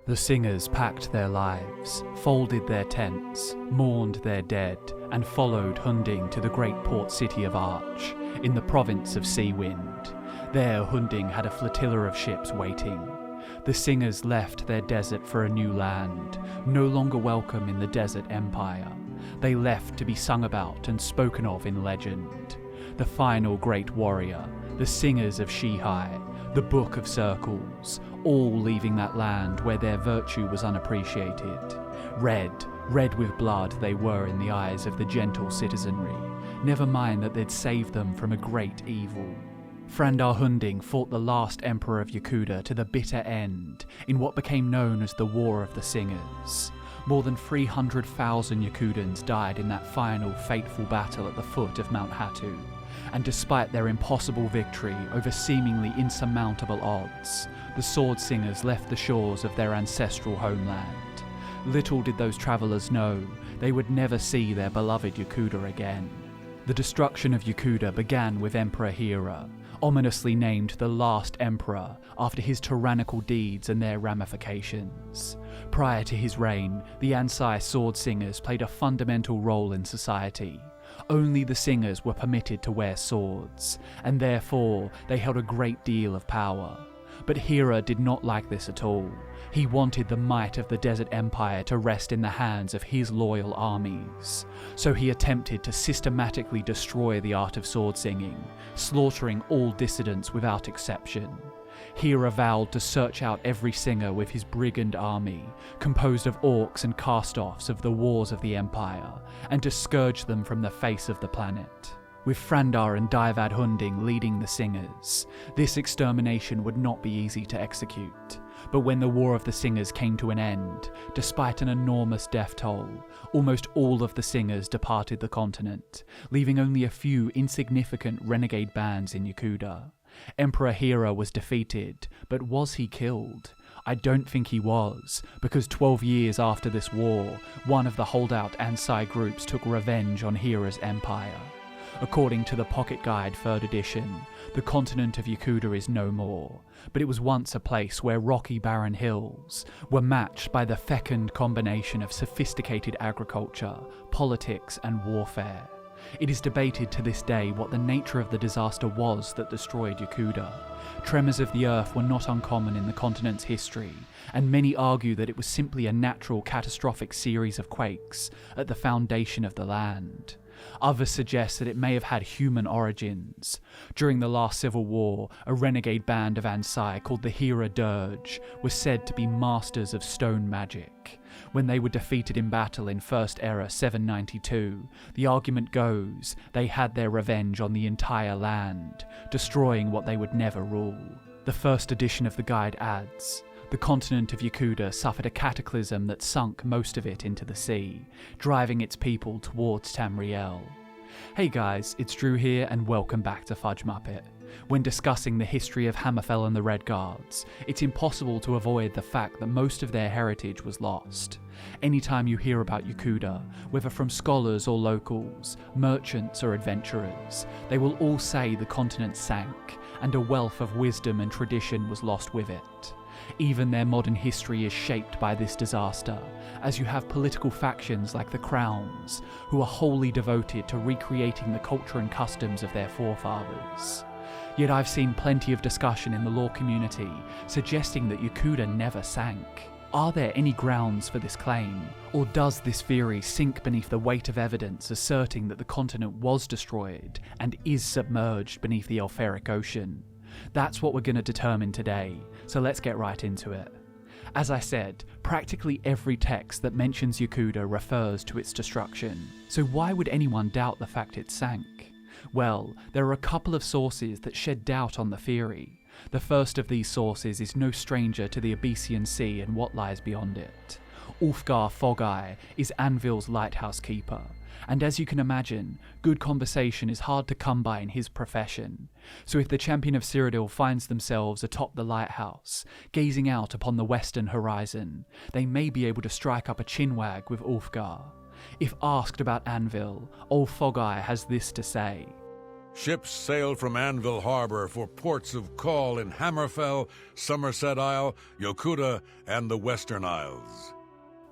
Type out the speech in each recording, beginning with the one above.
The singers packed their lives, folded their tents, mourned their dead, and followed Hunding to the great port city of Arch, in the province of Seawind. There Hunding had a flotilla of ships waiting. The singers left their desert for a new land, no longer welcome in the desert empire. They left to be sung about and spoken of in legend. The final great warrior, the singers of Shihai, the Book of Circles, all leaving that land where their virtue was unappreciated. Red with blood they were in the eyes of the gentle citizenry, never mind that they'd saved them from a great evil. Frandar Hunding fought the last emperor of Yokuda to the bitter end in what became known as the War of the Singers. More than 300,000 Yokudans died in that final fateful battle at the foot of Mount Hatu, and despite their impossible victory over seemingly insurmountable odds, the Sword Singers left the shores of their ancestral homeland. Little did those travellers know they would never see their beloved Yokuda again. The destruction of Yokuda began with Emperor Hira, ominously named the last emperor after his tyrannical deeds and their ramifications. Prior to his reign, the Ansai sword singers played a fundamental role in society. Only the singers were permitted to wear swords, and therefore they held a great deal of power. But Hira did not like this at all. He wanted the might of the Desert Empire to rest in the hands of his loyal armies. So he attempted to systematically destroy the art of sword singing, slaughtering all dissidents without exception. Hira vowed to search out every singer with his brigand army, composed of orcs and cast-offs of the wars of the Empire, and to scourge them from the face of the planet. With Frandar and Daivad Hunding leading the singers, this extermination would not be easy to execute. But when the War of the Singers came to an end, despite an enormous death toll, almost all of the singers departed the continent, leaving only a few insignificant renegade bands in Yokuda. Emperor Hira was defeated, but was he killed? I don't think he was, because 12 years after this war, one of the holdout Ansai groups took revenge on Hira's empire. According to the Pocket Guide 3rd edition, the continent of Yokuda is no more, but it was once a place where rocky barren hills were matched by the fecund combination of sophisticated agriculture, politics and warfare. It is debated to this day what the nature of the disaster was that destroyed Yokuda. Tremors of the earth were not uncommon in the continent's history, and many argue that it was simply a natural catastrophic series of quakes at the foundation of the land. Others suggest that it may have had human origins. During the last civil war, a renegade band of Ansai called the Hira Dirge was said to be masters of stone magic. When they were defeated in battle in First Era 792, the argument goes they had their revenge on the entire land, destroying what they would never rule. The first edition of the guide adds, the continent of Yokuda suffered a cataclysm that sunk most of it into the sea, driving its people towards Tamriel. Hey guys, it's Drew here and welcome back to Fudge Muppet. When discussing the history of Hammerfell and the Red Guards, it's impossible to avoid the fact that most of their heritage was lost. Anytime you hear about Yokuda, whether from scholars or locals, merchants or adventurers, they will all say the continent sank, and a wealth of wisdom and tradition was lost with it. Even their modern history is shaped by this disaster, as you have political factions like the Crowns, who are wholly devoted to recreating the culture and customs of their forefathers. Yet I've seen plenty of discussion in the lore community suggesting that Yokuda never sank. Are there any grounds for this claim, or does this theory sink beneath the weight of evidence asserting that the continent was destroyed and is submerged beneath the Elferic Ocean? That's what we're going to determine today, so let's get right into it. As I said, practically every text that mentions Yokuda refers to its destruction, so why would anyone doubt the fact it sank? Well, there are a couple of sources that shed doubt on the theory. The first of these sources is no stranger to the Abyssian Sea and what lies beyond it. Ulfgar Fogeye is Anvil's lighthouse keeper, and as you can imagine, good conversation is hard to come by in his profession. So if the champion of Cyrodiil finds themselves atop the lighthouse, gazing out upon the western horizon, they may be able to strike up a chinwag with Ulfgar. If asked about Anvil, old Fogeye has this to say. Ships sail from Anvil Harbor for ports of call in Hammerfell, Somerset Isle, Yokuda, and the Western Isles.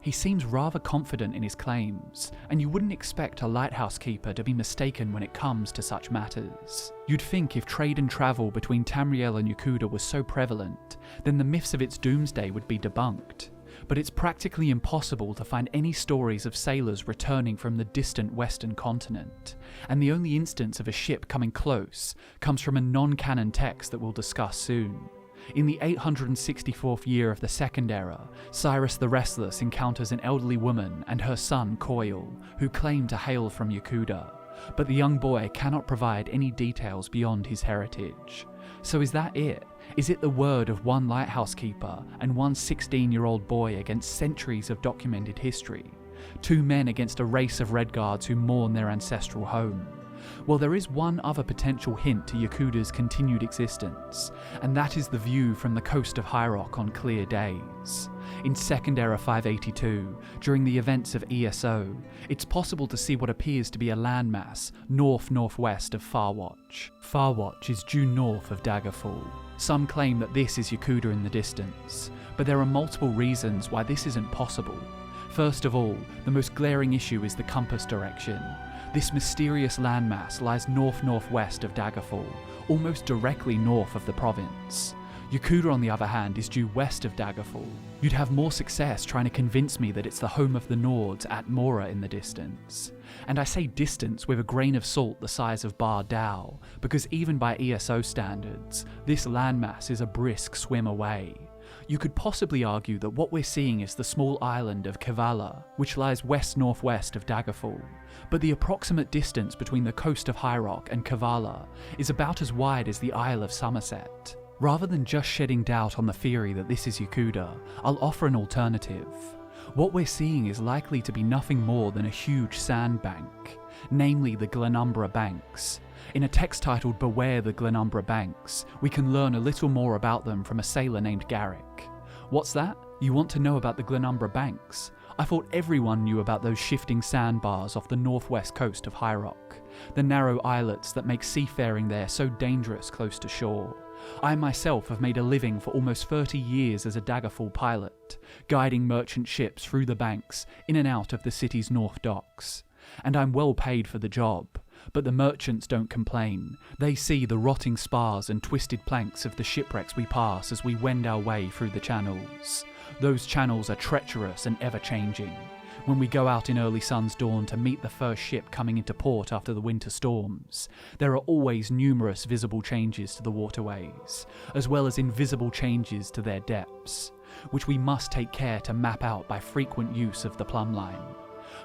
He seems rather confident in his claims, and you wouldn't expect a lighthouse keeper to be mistaken when it comes to such matters. You'd think if trade and travel between Tamriel and Yokuda was so prevalent, then the myths of its doomsday would be debunked. But it's practically impossible to find any stories of sailors returning from the distant western continent, and the only instance of a ship coming close comes from a non-canon text that we'll discuss soon. In the 864th year of the Second Era, Cyrus the Restless encounters an elderly woman and her son Coil, who claim to hail from Yokuda, but the young boy cannot provide any details beyond his heritage. So is that it? Is it the word of one lighthouse keeper and one 16-year-old boy against centuries of documented history? Two men against a race of Redguards who mourn their ancestral home? Well, there is one other potential hint to Yokuda's continued existence, and that is the view from the coast of High Rock on clear days. In Second Era 582, during the events of ESO, it's possible to see what appears to be a landmass north-northwest of Farwatch. Farwatch is due north of Daggerfall. Some claim that this is Yokuda in the distance, but there are multiple reasons why this isn't possible. First of all, the most glaring issue is the compass direction. This mysterious landmass lies north-northwest of Daggerfall, almost directly north of the province. Yokuda, on the other hand, is due west of Daggerfall. You'd have more success trying to convince me that it's the home of the Nords at Mora in the distance. And I say distance with a grain of salt the size of Bar Dow, because even by ESO standards, this landmass is a brisk swim away. You could possibly argue that what we're seeing is the small island of Kevala, which lies west-northwest of Daggerfall, but the approximate distance between the coast of High Rock and Kevala is about as wide as the Isle of Somerset. Rather than just shedding doubt on the theory that this is Yokuda, I'll offer an alternative. What we're seeing is likely to be nothing more than a huge sandbank, namely the Glenumbra Banks. In a text titled Beware the Glenumbra Banks, we can learn a little more about them from a sailor named Garrick. What's that? You want to know about the Glenumbra Banks? I thought everyone knew about those shifting sandbars off the northwest coast of High Rock, the narrow islets that make seafaring there so dangerous close to shore. I myself have made a living for almost 30 years as a Daggerfall pilot, guiding merchant ships through the banks in and out of the city's north docks. And I'm well paid for the job. But the merchants don't complain. They see the rotting spars and twisted planks of the shipwrecks we pass as we wend our way through the channels. Those channels are treacherous and ever-changing. When we go out in early sun's dawn to meet the first ship coming into port after the winter storms, there are always numerous visible changes to the waterways, as well as invisible changes to their depths, which we must take care to map out by frequent use of the plumb line.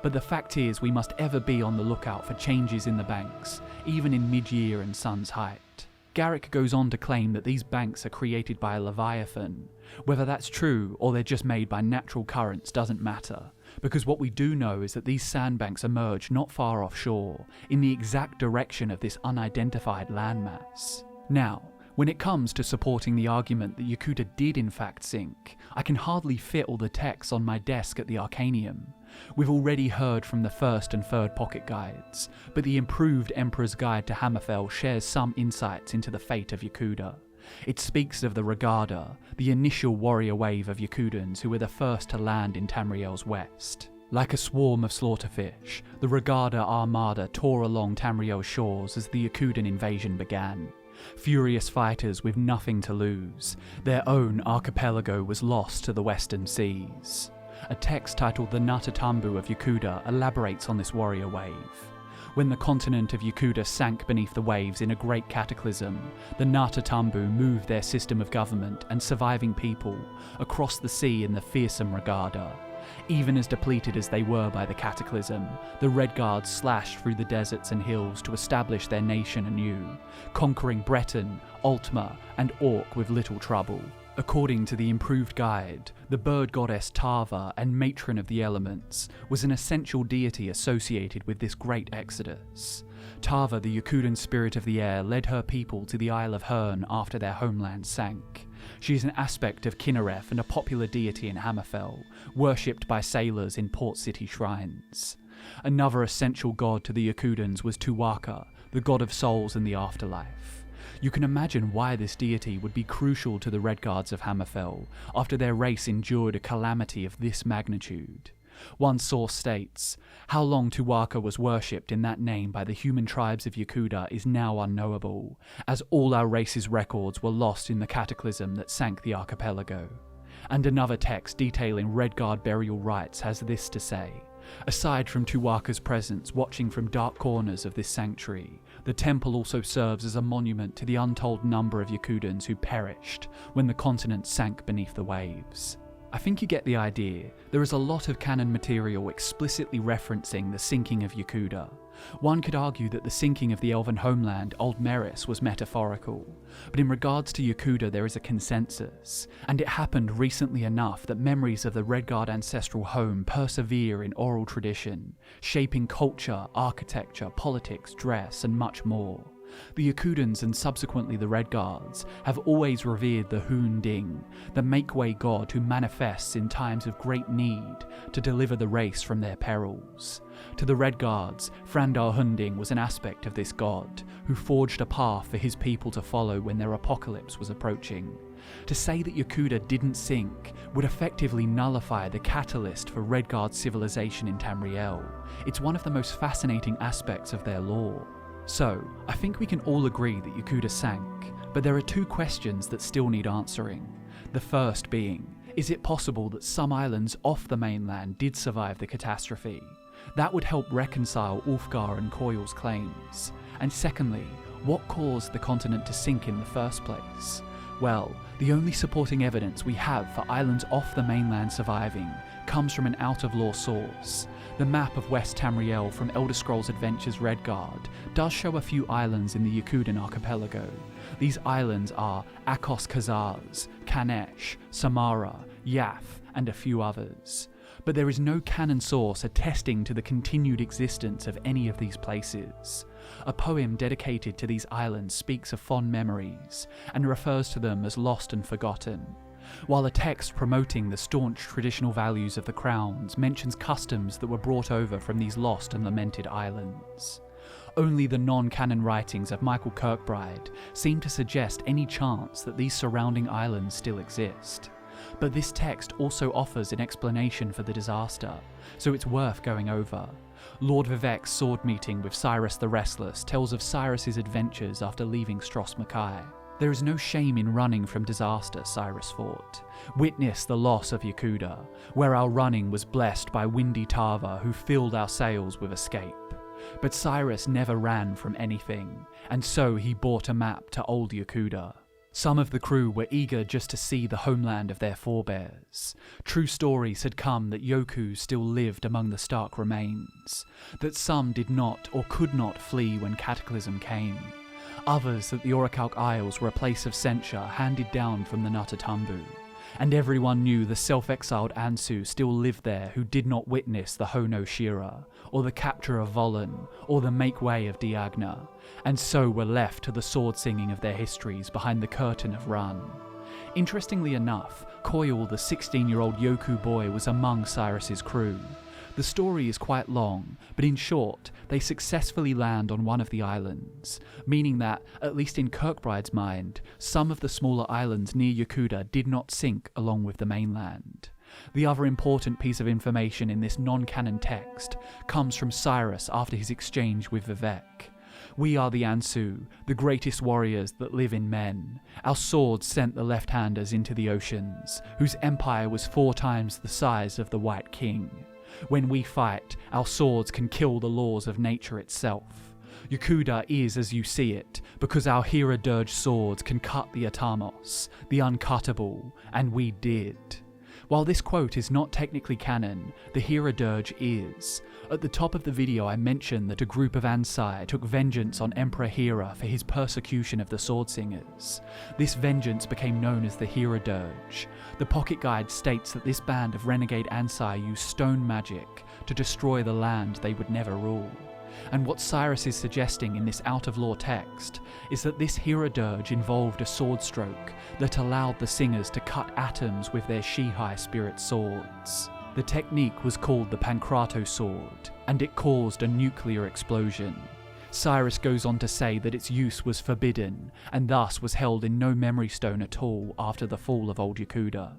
But the fact is, we must ever be on the lookout for changes in the banks, even in mid-year and sun's height. Garrick goes on to claim that these banks are created by a leviathan. Whether that's true or they're just made by natural currents doesn't matter, because what we do know is that these sandbanks emerge not far offshore, in the exact direction of this unidentified landmass. Now, when it comes to supporting the argument that Yokuda did in fact sink, I can hardly fit all the texts on my desk at the Arcanium. We've already heard from the first and third pocket guides, but the improved Emperor's Guide to Hammerfell shares some insights into the fate of Yokuda. It speaks of the Regarda, the initial warrior wave of Yokudans who were the first to land in Tamriel's west. Like a swarm of slaughterfish, the Regarda armada tore along Tamriel's shores as the Yokudan invasion began. Furious fighters with nothing to lose, their own archipelago was lost to the western seas. A text titled The Natatambu of Yokuda elaborates on this warrior wave. When the continent of Yokuda sank beneath the waves in a great cataclysm, the Natatambu moved their system of government and surviving people across the sea in the fearsome Regarda. Even as depleted as they were by the cataclysm, the Redguards slashed through the deserts and hills to establish their nation anew, conquering Breton, Altmer, and Orc with little trouble. According to the improved guide, the bird goddess Tava and matron of the elements was an essential deity associated with this great exodus. Tava, the Yokudan spirit of the air, led her people to the Isle of Herne after their homeland sank. She is an aspect of Kinnereth and a popular deity in Hammerfell, worshipped by sailors in port city shrines. Another essential god to the Yokudans was Tuwaka, the god of souls and the afterlife. You can imagine why this deity would be crucial to the Redguards of Hammerfell after their race endured a calamity of this magnitude. One source states, "How long Tuwaka was worshipped in that name by the human tribes of Yokuda is now unknowable, as all our race's records were lost in the cataclysm that sank the archipelago." And another text detailing Redguard burial rites has this to say, "Aside from Tuwaka's presence watching from dark corners of this sanctuary, the temple also serves as a monument to the untold number of Yakudans who perished when the continent sank beneath the waves." I think you get the idea. There is a lot of canon material explicitly referencing the sinking of Yokuda. One could argue that the sinking of the elven homeland Old Meris was metaphorical, but in regards to Yokuda there is a consensus, and it happened recently enough that memories of the Redguard ancestral home persevere in oral tradition, shaping culture, architecture, politics, dress, and much more. The Yakudans and subsequently the Redguards have always revered the Hoon Ding, the make-way god who manifests in times of great need to deliver the race from their perils. To the Redguards, Frandar Hunding was an aspect of this god, who forged a path for his people to follow when their apocalypse was approaching. To say that Yokuda didn't sink would effectively nullify the catalyst for Redguard civilization in Tamriel. It's one of the most fascinating aspects of their lore. So, I think we can all agree that Yokuda sank, but there are two questions that still need answering. The first being, is it possible that some islands off the mainland did survive the catastrophe? That would help reconcile Ulfgar and Coil's claims. And secondly, what caused the continent to sink in the first place? Well, the only supporting evidence we have for islands off the mainland surviving comes from an out-of-lore source. The map of West Tamriel from Elder Scrolls Adventures Redguard does show a few islands in the Yokudan archipelago. These islands are Akos Kazaz, Kanesh, Samara, Yaf, and a few others. But there is no canon source attesting to the continued existence of any of these places. A poem dedicated to these islands speaks of fond memories, and refers to them as lost and forgotten, while a text promoting the staunch traditional values of the crowns mentions customs that were brought over from these lost and lamented islands. Only the non-canon writings of Michael Kirkbride seem to suggest any chance that these surrounding islands still exist. But this text also offers an explanation for the disaster, so it's worth going over. Lord Vivek's sword meeting with Cyrus the Restless tells of Cyrus's adventures after leaving Stros Mackay. There is no shame in running from disaster, Cyrus thought. Witness the loss of Yokuda, where our running was blessed by windy Tava who filled our sails with escape. But Cyrus never ran from anything, and so he bought a map to old Yokuda. Some of the crew were eager just to see the homeland of their forebears. True stories had come that Yoku still lived among the stark remains, that some did not or could not flee when Cataclysm came. Others that the Orichalc Isles were a place of censure handed down from the Nutatambu, and everyone knew the self-exiled Ansu still lived there who did not witness the Hono Shira, or the capture of Volin, or the make-way of Diagna, and so were left to the sword-singing of their histories behind the curtain of Run. Interestingly enough, Coil, the 16-year-old Yoku boy, was among Cyrus's crew. The story is quite long, but in short, they successfully land on one of the islands, meaning that, at least in Kirkbride's mind, some of the smaller islands near Yokuda did not sink along with the mainland. The other important piece of information in this non-canon text comes from Cyrus after his exchange with Vivek. "We are the Ansu, the greatest warriors that live in men. Our swords sent the left-handers into the oceans, whose empire was 4 times the size of the White King. When we fight, our swords can kill the laws of nature itself. Yokuda is as you see it, because our Hera Dirge swords can cut the Atamos, the uncuttable, and we did." While this quote is not technically canon, the Hera Dirge is. At the top of the video I mentioned that a group of Ansai took vengeance on Emperor Hera for his persecution of the Swordsingers. This vengeance became known as the Hera Dirge. The Pocket Guide states that this band of renegade Ansai used stone magic to destroy the land they would never rule. And what Cyrus is suggesting in this out-of-lore text is that this Hera Dirge involved a sword stroke that allowed the singers to cut atoms with their Shihai spirit swords. The technique was called the Pancrato sword, and it caused a nuclear explosion. Cyrus goes on to say that its use was forbidden, and thus was held in no memory stone at all after the fall of Old Yokuda.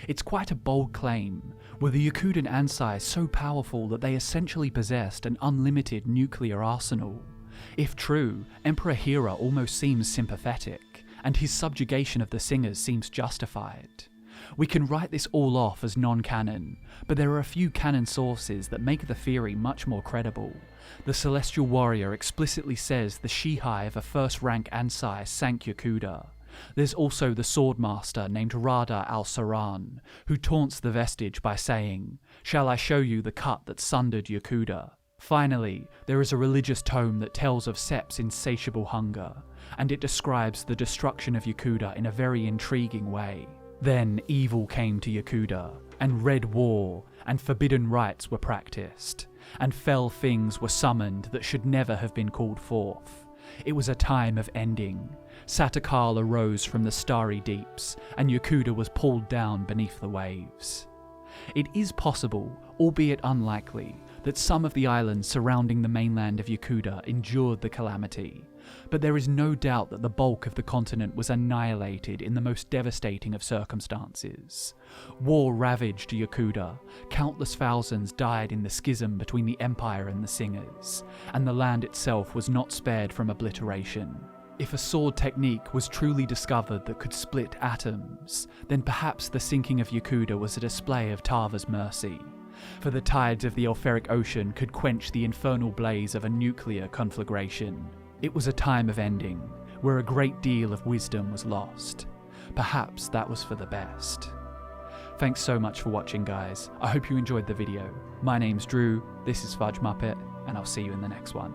It's quite a bold claim. Were the Yokudan Ansai so powerful that they essentially possessed an unlimited nuclear arsenal? If true, Emperor Hera almost seems sympathetic, and his subjugation of the singers seems justified. We can write this all off as non-canon, but there are a few canon sources that make the theory much more credible. The Celestial Warrior explicitly says the Shihai of a first-rank Ansai sank Yokuda. There's also the Swordmaster named Rada al-Saran, who taunts the vestige by saying, "Shall I show you the cut that sundered Yokuda?" Finally, there is a religious tome that tells of Sep's insatiable hunger, and it describes the destruction of Yokuda in a very intriguing way. Then evil came to Yokuda, and red war and forbidden rites were practiced, and fell things were summoned that should never have been called forth. It was a time of ending. Satakal arose from the starry deeps, and Yokuda was pulled down beneath the waves. It is possible, albeit unlikely, that some of the islands surrounding the mainland of Yokuda endured the calamity, but there is no doubt that the bulk of the continent was annihilated in the most devastating of circumstances. War ravaged Yokuda, countless thousands died in the schism between the Empire and the Singers, and the land itself was not spared from obliteration. If a sword technique was truly discovered that could split atoms, then perhaps the sinking of Yokuda was a display of Tava's mercy. For the tides of the Elferic Ocean could quench the infernal blaze of a nuclear conflagration. It was a time of ending, where a great deal of wisdom was lost. Perhaps that was for the best. Thanks so much for watching, guys. I hope you enjoyed the video. My name's Drew, this is Fudge Muppet, and I'll see you in the next one.